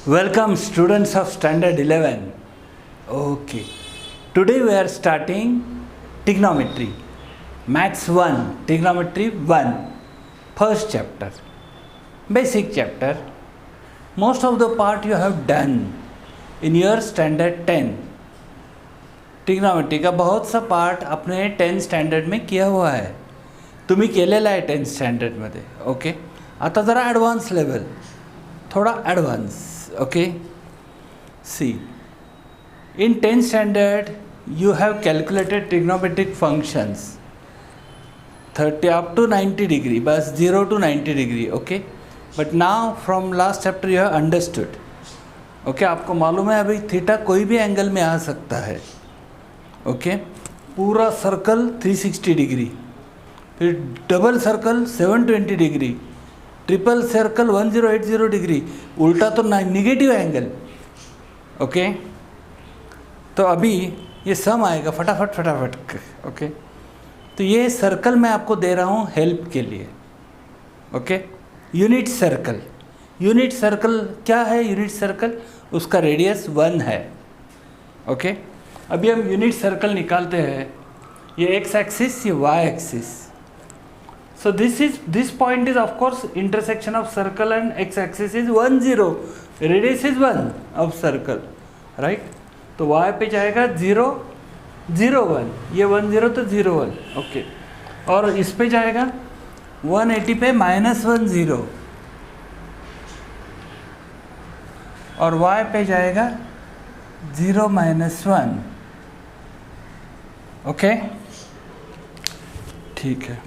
Welcome students of standard 11. Okay. Today we are starting trigonometry. Maths 1, trigonometry 1. First chapter. Basic chapter. Most of the part you have done in your standard 10. Trigonometry का बहुत सा part अपने 10 standard में किया हुआ आहे. तुम्ही केलेला आहे 10 स्टँडर्डमध्ये. ओके. आता जरा ॲडव्हान्स लेवल, थोड़ा advance. Okay, see, in 10th standard you have calculated trigonometric functions 30 up to 90 degree, बस 0 to 90 degree. Okay, but now from last chapter you have understood. Okay, आपको मालूम है अभी थीटा कोई भी एंगल में आ सकता है. ओके, पूरा सर्कल 360 डिग्री, फिर double circle 720 degree, triple circle 1080 degree, उल्टा तो निगेटिव एंगल. ओके, तो अभी ये सम आएगा फटाफट. ओके, तो ये सर्कल मैं आपको दे रहा हूँ हेल्प के लिए. ओके, यूनिट सर्कल क्या है? यूनिट सर्कल उसका रेडियस 1 है. ओके, अभी हम यूनिट सर्कल निकालते हैं. ये एक्स एक्सिस, ये Y axis. So this point is of course intersection of circle and x-axis is 1 0. Radius is 1 of circle, right? तो y पे जाएगा 0 0 1. ये 1 0 तो 0 1. ओके, और इस पे जाएगा 180 पे -1 0, और y पे जाएगा 0 -1. ओके, ठीक है.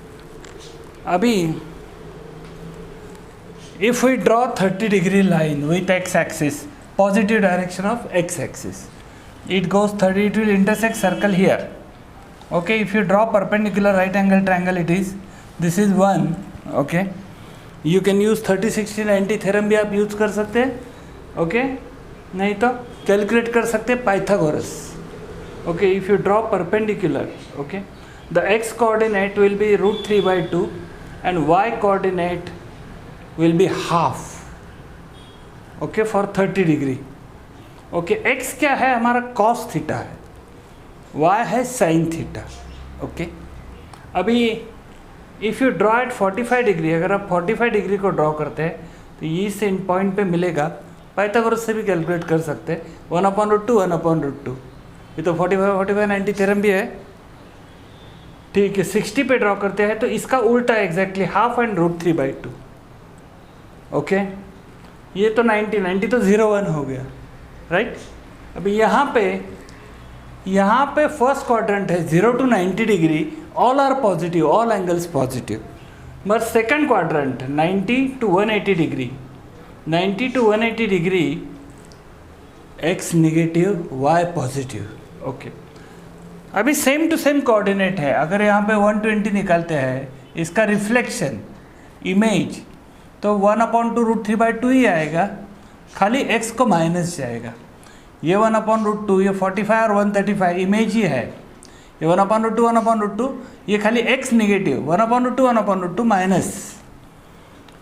अभी if we draw 30 degree line with x axis, positive direction of x axis, it goes 30, it will intersect circle here. Okay, if you draw perpendicular right angle triangle, it is, this is 1. Okay, you can use 30 60 90 theorem भी आप use कर सकते हैं. Okay, नहीं तो calculate कर सकते हैं Pythagoras. Okay, if you draw perpendicular, okay, the x coordinate will be √3/2 and y coordinate will be half. Okay, for 30 degree. Okay, x क्या है? हमारा cos थीटा है, y है sin थीटा. ओके, अभी if you draw at 45 degree, अगर आप 45 degree को draw करते हैं तो ये से इन पॉइंट पे मिलेगा. पाइथागोरस से भी कैलकुलेट कर सकते हैं. 1/√2 1/√2. ये तो 45 45 90 थ्योरम भी है. ठीक है, 60 पे ड्रॉ करते हैं तो इसका उल्टा एग्जैक्टली हाफ एंड √3/2. ओके, ये तो 90 तो 0 1 हो गया, राइट. अभी यहाँ पे फर्स्ट क्वाड्रेंट है 0 to 90 degree, all are positive, all angles positive. But second quadrant 90 to 180 degree, 90 to 180 degree X negative, Y positive. Okay, अभी सेम टू सेम कोऑर्डिनेट है. अगर यहाँ पे 120 निकालते हैं, इसका रिफ्लेक्शन इमेज तो 1/2 √3/2 ही आएगा, खाली x को माइनस जाएगा. ये 1/2, ये 45 और 135 इमेज ही है. ये 1/2 1/2, ये खाली x निगेटिव, 1/2 1/2 माइनस.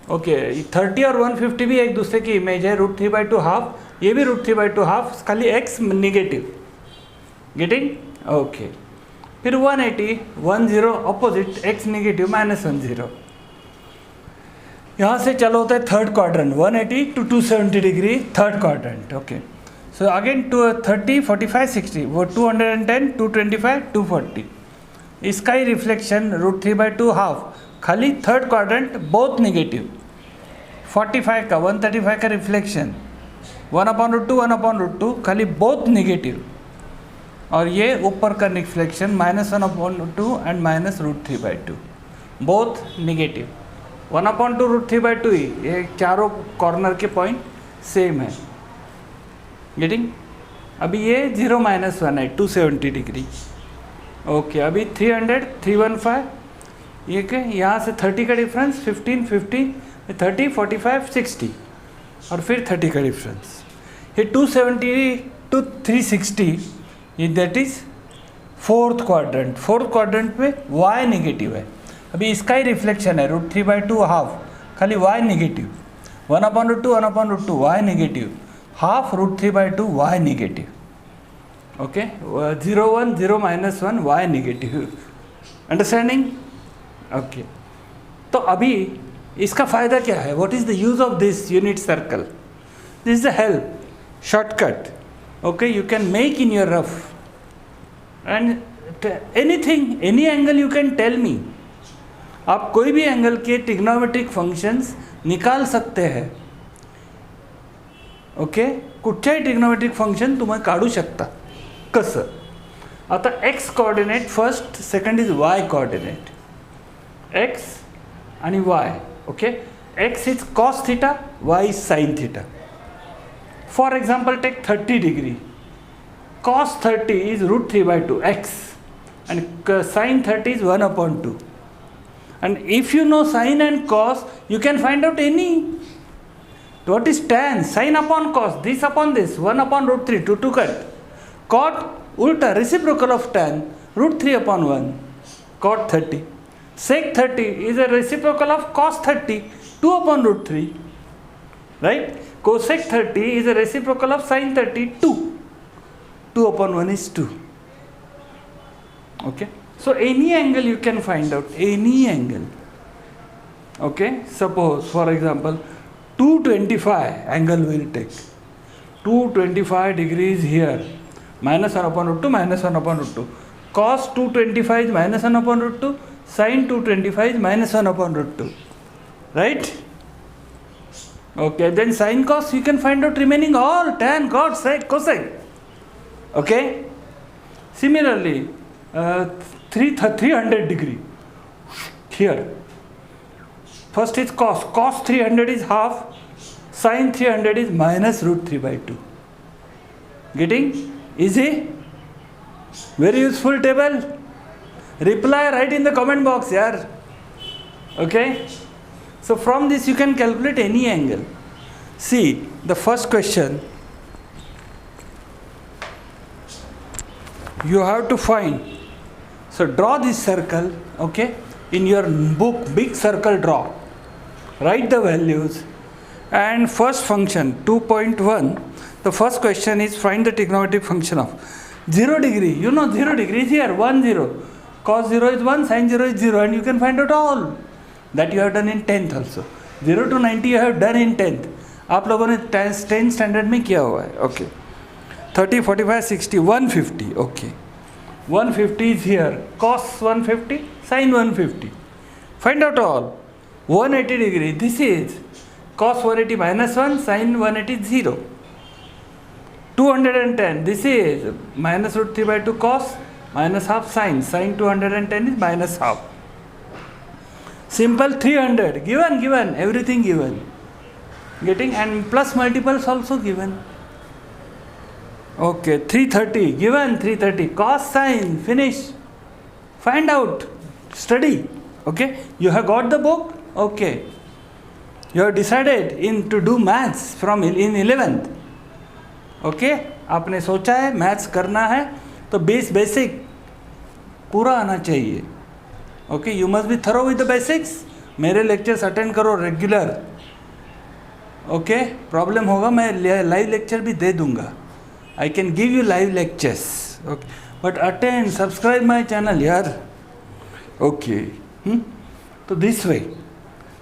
ओके, 30 और 150 भी एक दूसरे की इमेज है. √3/2 हाफ, ये भी √3/2 हाफ, खाली x निगेटिव. गेटिंग? ओके, फिर 180 1 0 ऑपोजिट, x निगेटिव -1 0. यहाँ से चलो होता है third quadrant, 180 to 270 degree third quadrant. Okay, so again 30 45 60, वो 210 225 240. इसका ही रिफ्लेक्शन √3/2 हाफ, खाली थर्ड क्वाड्रेंट बोथ निगेटिव. 45 का 135 का रिफ्लेक्शन 1/2 1/2, खाली बोथ निगेटिव. और ये ऊपर का रिफ्लेक्शन -1/2 एंड -√3/2, बोथ निगेटिव. 1/2 √3/2 ही, ये चारों कॉर्नर के पॉइंट सेम है. गेटिंग? अभी ये 0 -1 है 270 डिग्री. ओके, अभी 300 315, ये क्या, यहाँ से 30 का डिफरेंस, 15 50 30 45 60, और फिर 30 का डिफरेंस. ये 270 to 360, ये दैट इज फोर्थ क्वाड्रेंट पे y निगेटिव है. अभी इसका ही रिफ्लेक्शन है √3/2 हाफ, खाली y negative. 1/2 1/2 y negative, half root 3 by 2 y negative. Okay, 0 1 0 minus 1 y negative. Understanding? Okay. तो अभी इसका फ़ायदा क्या है? What is the use of this unit circle? This is the help, shortcut. Okay, you can make in your rough. And anything, any angle you can tell me. आप कोई भी angle के ट्रिग्नोमेट्रिक फंक्शंस निकाल सकते हैं. Okay, कुठच्याही trigonometric function तुम्ही काढू शकता. कसं? आता x coordinate first, second is y coordinate. X आणि y. Okay, x is cos theta, y is sine theta. For example take 30 degree. cos 30 is root 3 by 2 x and sin 30 is 1 upon 2. And if you know sin and cos, you can find out any. What is tan? Sin upon cos, this upon this, 1 upon root 3, 2 cut. Cot, ulta, reciprocal of tan, root 3 upon 1, cot 30. Sec 30 is a reciprocal of cos 30, 2 upon root 3. Right? Cosec 30 is a reciprocal of sin 30, 2. 2 upon 1 is 2. Okay, so any angle you can find out, any angle. Okay, suppose for example 225 angle will take 225 degrees here, minus 1 upon root 2, minus 1 upon root 2. Cos 225 is minus 1 upon root 2, sin 225 is minus 1 upon root 2. Right? Okay, then sin cos you can find out remaining all, tan, cot, sec, cosec. Okay, similarly 300 degree here. First is cos. Cos 300 is half, sin 300 is minus root 3 by 2. Getting? Easy? Very useful table. Reply right in the comment box, yaar. Okay, so from this you can calculate any angle. See the first question. You have to find, so draw this circle. Okay, in your book, big circle draw, write the values, and first function 2.1, the first question is find the trigonometric function of 0 degree. You know 0 degree is here, 1 0, cos 0 is 1, sin 0 is 0, and you can find out all that you have done in 10th also. 0 to 90 you have done in 10th. आप लोगों ने 10th standard में किया हुआ है. Okay, 30, 45, 60, 150. Okay, 150 is here, cos 150, sin 150. Find out all. 180 degree, this is cos 180 minus 1, sin 180 0. 210, this is minus root 3 by 2 cos, minus half sin. Sin 210 is minus half. Simple 300, given, everything given. Getting, and plus multiples also given. Okay, 330, given 330, cos sine, finish. Find out, study. Okay, you have got the book. Okay, you have decided to do maths from in 11th. Okay, आपने सोचा है maths करना है तो basic पूरा आना चाहिए. Okay, you must be thorough with the basics. मेरे लेक्चर्स अटेंड करो रेगुलर. Okay, प्रॉब्लम होगा मैं लाइव लेक्चर भी दे दूंगा. I can give you live lectures. Okay, but attend, subscribe my channel, yaar. Okay, so this way.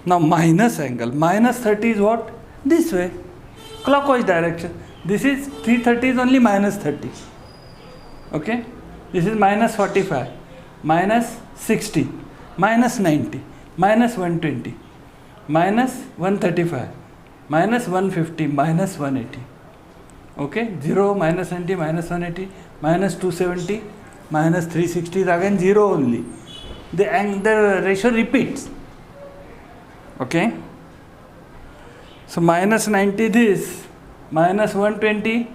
Now minus angle, minus 30 is what? This way, clockwise direction. This is 330 is only minus 30. Okay, this is minus 45, minus 60, minus 90, minus 120, minus 135, minus 150, minus 180. Okay, 0, minus 90, minus 180, minus 270, minus 360 is again 0 only. The ratio repeats. Okay, so minus 90 this, minus 120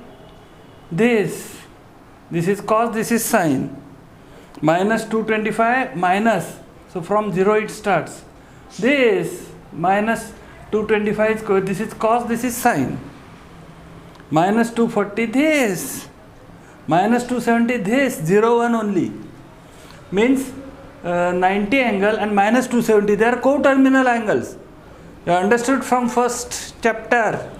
this is cos, this is sin. Minus 225 minus, so from 0 it starts. This minus 225 this is cos, this is sin. Minus 240 this, minus 270 this, 0 1 only. Means 90 angle and minus 270, they are co-terminal angles. You understood from first chapter.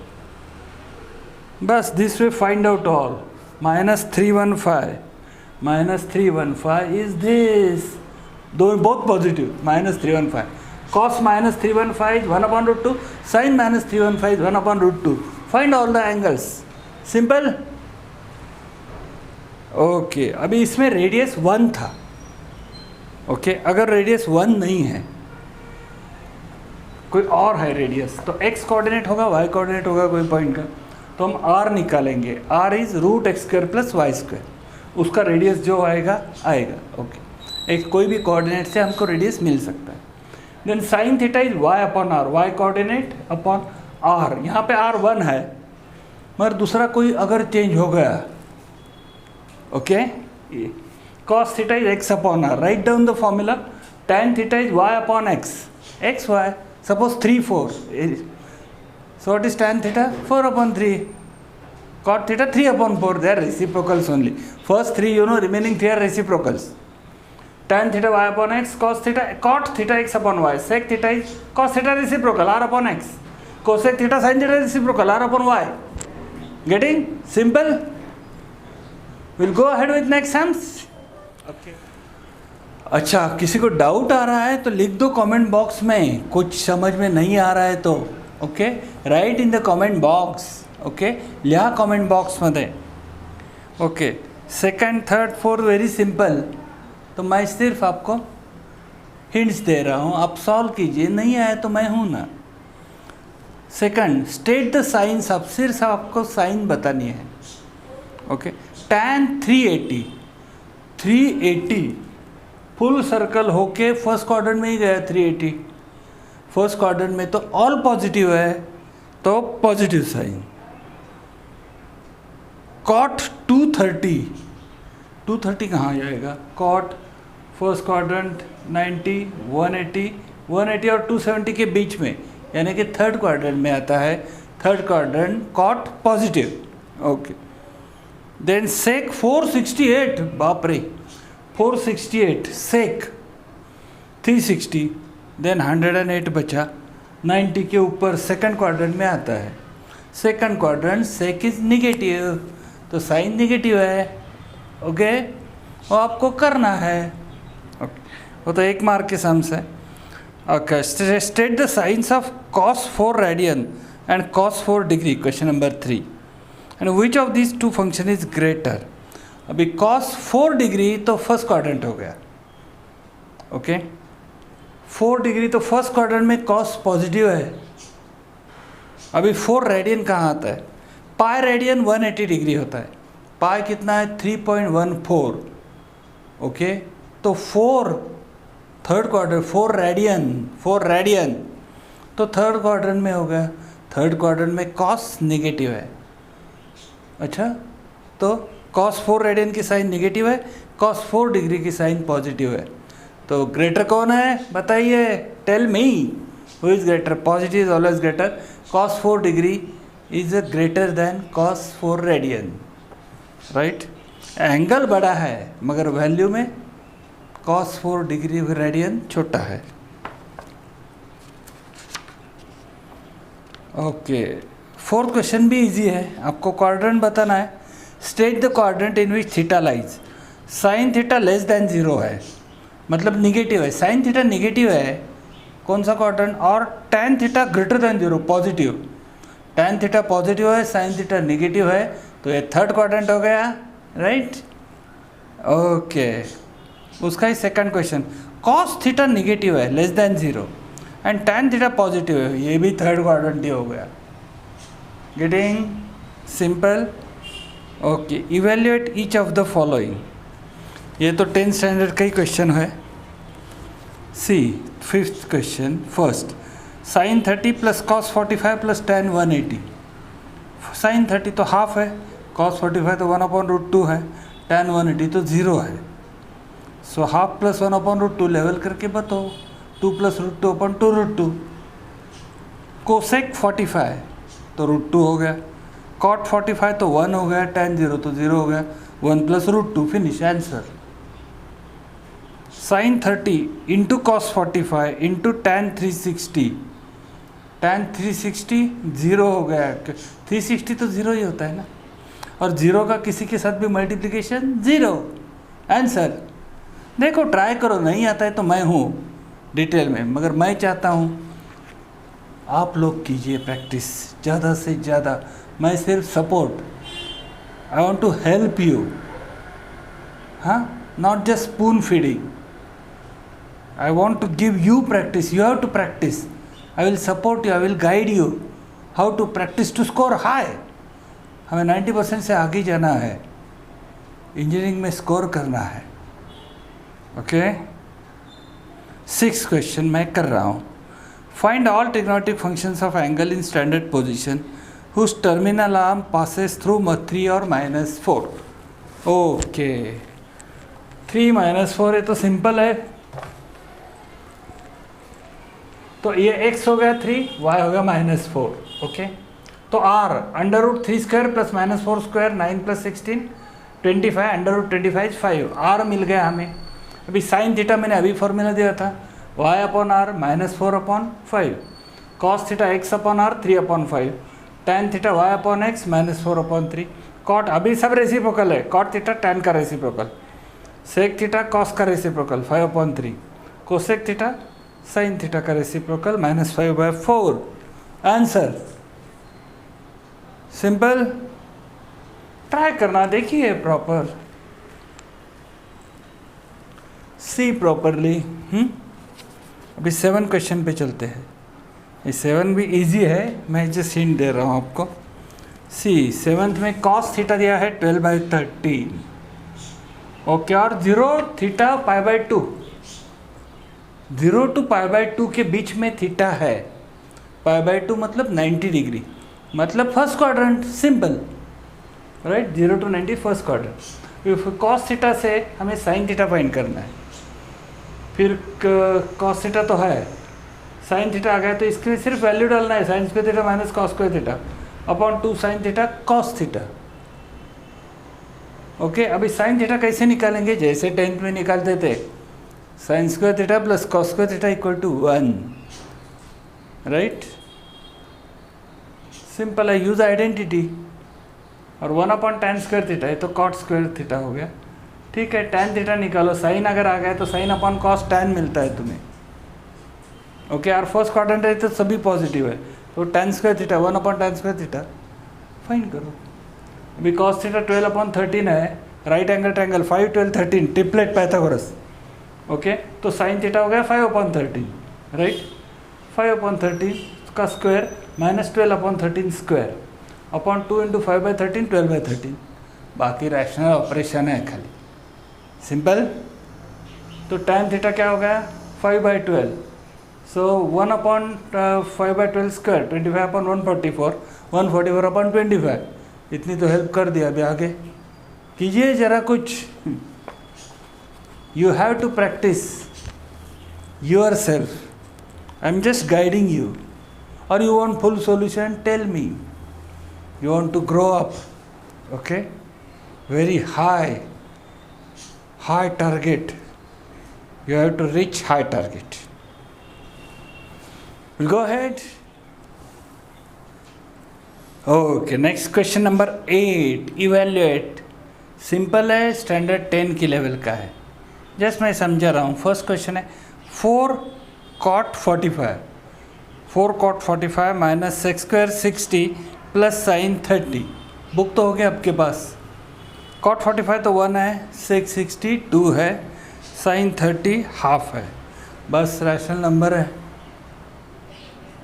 बस this way find out all. -315 is this. दो both positive. -315 cos -315 is 1/√2, sin -315 is 1/√2. Find all the angles. Simple. Okay अभी इसमें radius 1 था. Okay अगर radius 1 नहीं है, कोई और है रेडियस, तो x कोऑर्डिनेट होगा, y कोऑर्डिनेट होगा कोई पॉइंट का, तो हम r निकालेंगे. r is √x² + y². उसका रेडियस जो आएगा. ओके एक कोई भी कोऑर्डिनेट से हमको रेडियस मिल सकता है. Then sine theta is y/r. y coordinate upon r. यहाँ पे r 1 है, मगर दूसरा कोई अगर चेंज हो गया. Okay cos theta is x/r. Write down the formula. tan theta is y/x. xy suppose 3 4. So what is tan theta? 4/3. Cot theta 3/4. They are reciprocals only. First 3 you know, remaining 3 are reciprocals. Tan theta y/x, cos theta, cot theta x/y, sec theta is cos theta reciprocal r/x, cosec theta sin theta reciprocal r/y. Getting? Simple. We'll go ahead with next sums. Okay. अच्छा किसी को doubt आ रहा है तो लिख दो comment box में. कुछ समझ में नहीं आ रहा है तो okay right in the comment box. Okay लिहा कमेंट बॉक्समध्ये. Okay second third fourth very simple. तो मैं सिर्फ आपको हिंट्स दे रहा हूँ, आप सॉल्व कीजिए. नहीं आया तो मैं हूँ ना. Second state the science. अब सिर्फ आपको साइन बतानी है. ओके tan 380 फुल सर्कल होके फर्स्ट क्वाड्रेंट में ही गया. 380 फर्स्ट क्वाड्रेंट में तो ऑल पॉजिटिव है, तो पॉजिटिव साइन. cot 230 कहाँ जाएगा? cot फर्स्ट क्वाड्रेंट 90 180 और 270 के बीच में, यानी कि थर्ड क्वाड्रेंट में आता है. Third quadrant cot positive. Okay then sec 468. बाप रे 468. sec 360. देन 108 बचा. 90 के ऊपर सेकंड क्वाड्रेंट में आता है. Second quadrant sec is negative, तो साइन निगेटिव है. ओके वो आपको करना है. ओके वो तो 1 मार्क के सम्स है. Okay state the signs of cos 4 radian and cos 4 degree. Question number 3. And which of this two function is greater. अभी cos 4 डिग्री तो फर्स्ट क्वाड्रेंट हो गया. ओके 4 डिग्री तो फर्स्ट क्वाड्रेंट में cos पॉजिटिव है. अभी 4 radian कहाँ आता है? पाई रेडियन 180 डिग्री होता है. पाई कितना है? 3.14. ओके तो 4 थर्ड क्वाड्रेंट 4 रेडियन तो थर्ड क्वाड्रेंट में हो गया. थर्ड क्वाड्रेंट में cos नेगेटिव है. अच्छा तो cos 4 रेडियन की साइन नेगेटिव है, cos 4 डिग्री की साइन पॉजिटिव है. तो ग्रेटर कौन है बताइए? Tell me who is greater. Positive is always greater. cos 4 degree is greater than cos 4 radian. Right angle बड़ा है मगर वैल्यू में cos 4 डिग्री रेडियन छोटा है. ओके फोर्थ क्वेश्चन भी इजी है. आपको क्वाड्रेंट बताना है. State the quadrant in which theta lies. Sine theta less than 0 है, मतलब निगेटिव है. साइन थीटा निगेटिव है कौन सा क्वाड्रेंट, और tan theta greater than 0 positive. tan theta positive है, साइन थीटा निगेटिव है, तो ये थर्ड क्वाड्रेंट हो गया. राइट ओके उसका ही second question. cos theta negative है less than 0 and tan theta positive है, ये भी थर्ड क्वाड्रेंट ही हो गया. Getting simple. Okay evaluate each of the following. ये तो 10th स्टैंडर्ड का ही क्वेश्चन है. See fifth question. First sin 30 plus cos 45 plus tan 180. sin 30 तो हाफ है, cos 45 तो 1/√2 है, tan 180 तो 0 है. सो हाफ प्लस 1/√2 लेवल करके बताओ. 2 + √2/2√2. कोसेक 45 तो √2 हो गया. cot 45 तो 1 हो गया, tan 0 तो 0 हो गया. 1 + √2 finish answer. sin 30 into cos 45 into tan 360. tan 360 0 हो गया, 360 तो 0 ही होता है ना, और 0 का किसी के साथ भी मल्टीप्लिकेशन 0, आंसर। देखो ट्राई करो, नहीं आता है तो मैं हूँ डिटेल में, मगर मैं चाहता हूँ आप लोग कीजिए प्रैक्टिस ज़्यादा से ज़्यादा, मैं सिर्फ support, I want to help you, हाँ, not just spoon feeding, I want to give you practice, you have to practice, I will support you, I will guide you how to practice to score high. हमें 90% से आगे जाना है, engineering में score करना है, okay. 6th question मैं कर रहा हूँ। Find all trigonometric functions of angle in standard position whose terminal arm passes through 3 और -4। ओके, 3 -4 ये तो सिंपल है, तो ये x हो गया 3, y हो गया -4, ओके। तो r √3² प्लस -4² 9 + 16 25, √25 5, r मिल गया हमें। अभी साइन थीटा मैंने अभी फॉर्मूला दिया था, y/r -4/5, cos theta x/r 3/5, tan theta y/x -4/3, cot अभी सब रेसिप्रोकल है, cot थीटा tan का रेसिप्रोकल, sec थीटा cos का reciprocal 5/3, cosec theta sin theta का रेसिप्रोकल -5/4, आंसर। सिंपल, ट्राई करना, देखिए प्रॉपर, सी प्रॉपरली। अभी 7 क्वेश्चन पे चलते हैं। ये 7 भी इजी है, मैं जस्ट हिंट दे रहा हूँ आपको। सी 7th में cos थीटा दिया है 12/13, ओके, और 0 थीटा π/2, 0 to π/2 के बीच में थीटा है, π/2 मतलब 90 डिग्री, मतलब first quadrant, simple, right, 0 to 90 first quadrant. cos theta से हमें sin थीटा फाइंड करना है, फिर cos थीटा तो है, sin थीटा आ गया तो इसके लिए सिर्फ वैल्यू डालना है, sin square theta minus cos square theta upon 2 sin theta cos theta, okay. अभी sin थीटा कैसे निकालेंगे, जैसे 10th में निकालते थे, sin square theta plus cos square theta equal to 1, right, simple है, यूज आइडेंटिटी, और 1/tan स्क्वायर थीटा है तो cot स्क्वायर थीटा हो गया, ठीक है। tan थीटा निकालो, साइन अगर आ गया तो sin/cos tan मिलता है तुम्हें, ओके। और फर्स्ट क्वाड्रेंट है तो सभी पॉजिटिव है, तो tan square theta 1/tan square theta find करो। अभी cos थीटा 12/13 है, right angle triangle 5 12 13 triplet Pythagoras, okay. तो sin थीटा हो गया 5/13, राइट, 5/13 का स्क्वायर -12/13 स्क्वायर अपॉन 2 × 5/13 12/13, बाकी रैशनल ऑपरेशन है खाली, सिंपल। तो tan थीटा क्या हो गया 5/12, सो 1/5/12 स्क्वायर 25/144, 144/25, इतनी तो हेल्प कर दिया। अभी आगे कीजिए ज़रा कुछ, you have to practice yourself, I'm just guiding you, or you want full solution, tell me, you want to grow up, okay, very high target, you have to reach high target, go ahead, okay। next question number 8, evaluate, simple है, standard 10 की level का है, just मैं समझा रहा हूँ। First question है 4 cot 45, 4 cot 45 minus sec square 60 plus sin 30, book तो हो गया आपके पास। cot 45 तो 1 है, sec 60 2 है, sin 30 हाफ है, बस रैशनल नंबर है,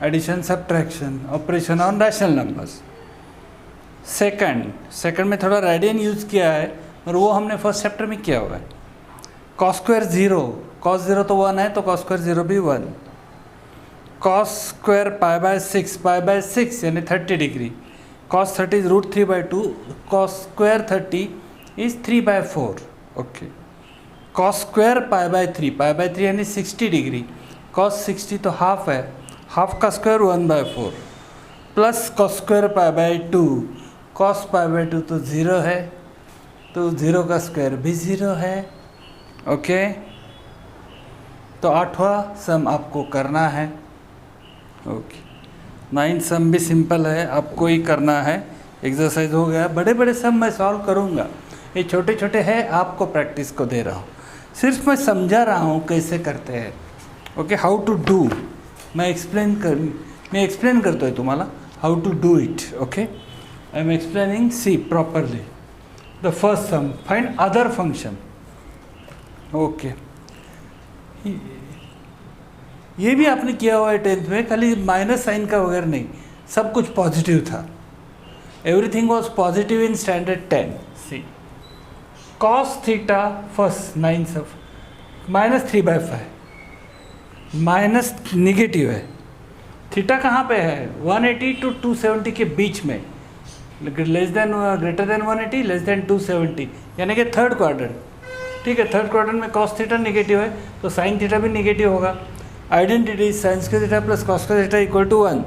addition subtraction operation on rational numbers. Second में थोड़ा रेडियन यूज़ किया है, और वो हमने फर्स्ट चैप्टर में किया हुआ है। cos स्क्वायर 0, cos 0 तो 1 है, तो cos स्क्वायर 0 भी 1, cos स्क्वायर π/6 यानी 30 degree, cos 30 is √3/2, cos square 30 is 3/4, okay. cos square π/3 यानी 60 डिग्री, cos 60 तो हाफ है, हाफ का square 1/4, plus cos square π/2, cos π/2 तो 0 है, तो 0 का स्क्वायर भी 0 है, ओके। तो 8वां सम आपको करना है, ओके। 9 सम भी सिंपल है, आपको ही करना है, एक्सरसाइज हो गया। बड़े बड़े सम मैं सॉल्व करूँगा, ये छोटे छोटे हैं, आपको प्रैक्टिस को दे रहा हूँ, सिर्फ मैं समझा रहा हूँ कैसे करते हैं। ओके, हाउ टू डू मैं एक्सप्लेन करतो आहे तुम्हाला how to do it. Okay, I am explaining. See properly the first sum, find other function. Okay, ये भी आपने किया हुआ है 10th में, खाली माइनस साइन का वगैरह नहीं, सब कुछ पॉजिटिव था. Everything was positive in standard 10. See cos theta first 9 सब -3/5 माइनस निगेटिव है. थीटा कहाँ पे है? 180 to 270 के बीच में, less than greater than 180 less than 270, यानी कि थर्ड क्वाड्रेंट. ठीक है, थर्ड क्वाड्रेंट में cos थीटा निगेटिव है तो साइन थीटा भी निगेटिव होगा. Identity sine square theta plus cos square theta equal to 1.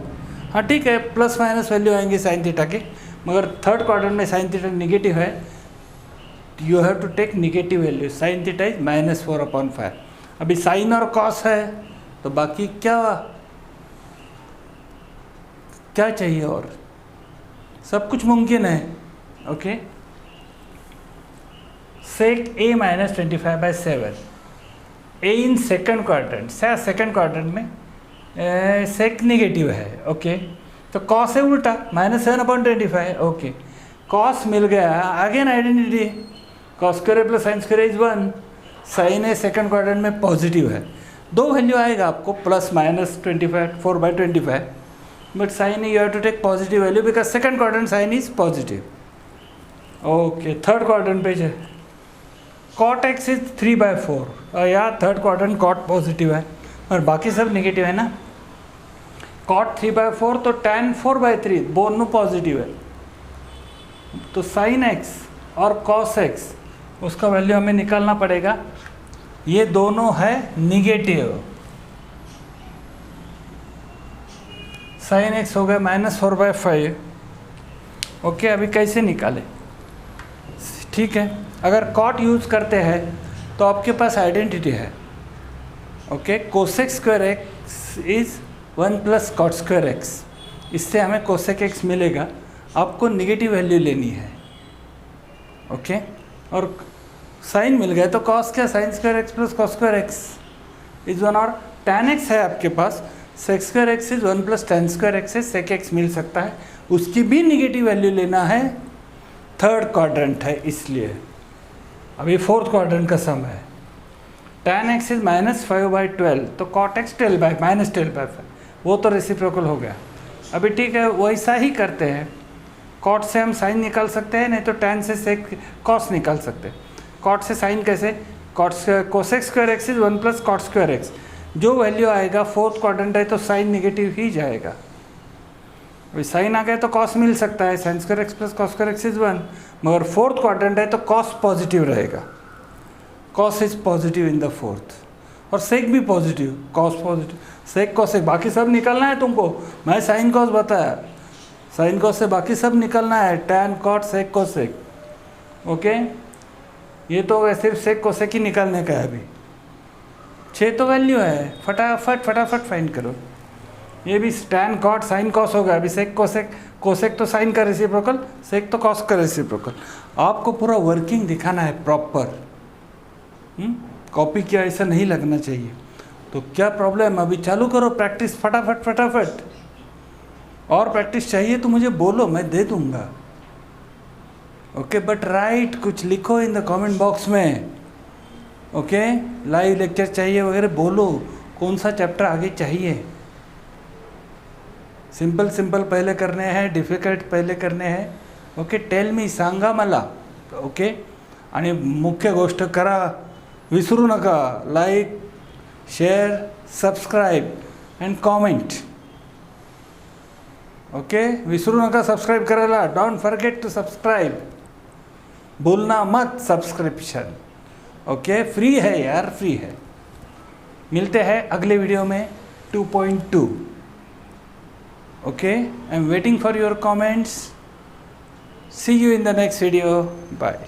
हाँ ठीक है, प्लस माइनस वैल्यू आएंगे साइन थीटा के, मगर थर्ड क्वाड्रेंट में साइन थीटा निगेटिव है, you have to take negative value. Sine theta is -4/5. अभी साइन और कॉस है तो बाकी क्या चाहिए, और सब कुछ मुमकिन है. Okay, sec a -25/7, a in second quadrant, second quadrant में सेक निगेटिव है. ओके, तो कॉस है उल्टा -7/25. ओके, कॉस मिल गया, again identity cos square plus sine square is 1. Sine है सेकंड क्वाड्रेंट में पॉजिटिव है, दो वैल्यू आएगा आपको +-25 4/25, but sine you have to take positive value because second quadrant sine is positive. Okay, third quadrant पे cot x is 3/4. या third quadrant cot positive है और बाकी सब निगेटिव है ना. कॉट 3/4 तो tan 4/3 दोनों पॉजिटिव है, तो साइन एक्स और कॉस एक्स उसका वैल्यू हमें निकालना पड़ेगा. ये दोनों है निगेटिव. साइन एक्स हो गया -4/5. ओके, अभी कैसे निकाले? ठीक है, अगर कॉट यूज़ करते हैं तो आपके पास आइडेंटिटी है. Okay, cosec square x is 1 + cot square x. इससे हमें कोसेक एक्स मिलेगा. आपको निगेटिव वैल्यू लेनी है. ओके, और साइन मिल गया तो कॉस क्या, sine square x plus cos square x is 1, और tan एक्स है आपके पास, sec square x is 1 + tan square x है, सेक एक्स मिल सकता है, उसकी भी निगेटिव वैल्यू लेना है. थर्ड क्वाड्रेंट है इसलिए. अभी फोर्थ क्वाड्रेंट का सम है. tan एक्स इज -5/12 तो cot x -12/5, वो तो रेसिप्रोकल हो गया. अभी ठीक है, वैसा ही करते हैं. कॉट से हम साइन निकाल सकते हैं, नहीं तो tan से सेक कॉस निकाल सकते हैं. कॉट से साइन कैसे, cosec square x is 1 + cot square x, जो वैल्यू आएगा फोर्थ क्वाड्रेंट है तो साइन निगेटिव ही जाएगा. अभी साइन आ गया तो कॉस मिल सकता है, sine square x plus cos square x is 1, मगर फोर्थ क्वाड्रेंट है तो कॉस पॉजिटिव रहेगा. Cos is positive in the fourth, और सेक भी positive, cos positive, sec cosec, बाकी सब निकालना है तुमको. मैं साइन कॉस बताया, साइन कॉस से बाकी सब निकलना है, tan cot sec cosec. Okay, ये तो सिर्फ सेक कोसेक ही निकालने का है. अभी 6 तो वैल्यू है, फटाफट फाइंड करो. ये भी टैन कॉट साइन कॉस होगा. अभी सेक कोसेक, कोसेक तो साइन का रेसिप्रोकल, सेक तो कॉस का रेसिप्रोकल. आपको पूरा वर्किंग दिखाना है प्रॉपर. कॉपी किया ऐसा नहीं लगना चाहिए. तो क्या प्रॉब्लम, अभी चालू करो प्रैक्टिस फटाफट. और प्रैक्टिस चाहिए तो मुझे बोलो, मैं दे दूंगा. ओके, बट राइट, कुछ लिखो इन द कमेंट बॉक्स में. ओके, लाइव लेक्चर चाहिए वगैरह बोलो, कौन सा चैप्टर आगे चाहिए. सिंपल पहले करने हैं, डिफिकल्ट पहले करने हैं. ओके, टेल मी, सांगा मला. ओके, आणि मुख्य गोष्ट करा, विसरू नका, like share subscribe and comment. Okay, विसरू नका सबस्क्राइब करायला. डोंट फॉरगेट टू सब्सक्राइब, भूलना मत सब्सक्रिप्शन. ओके, फ्री है यार, फ्री है. मिलते हैं अगले वीडियो में 2.2. Okay, I am waiting for your comments. See you in the next video. Bye.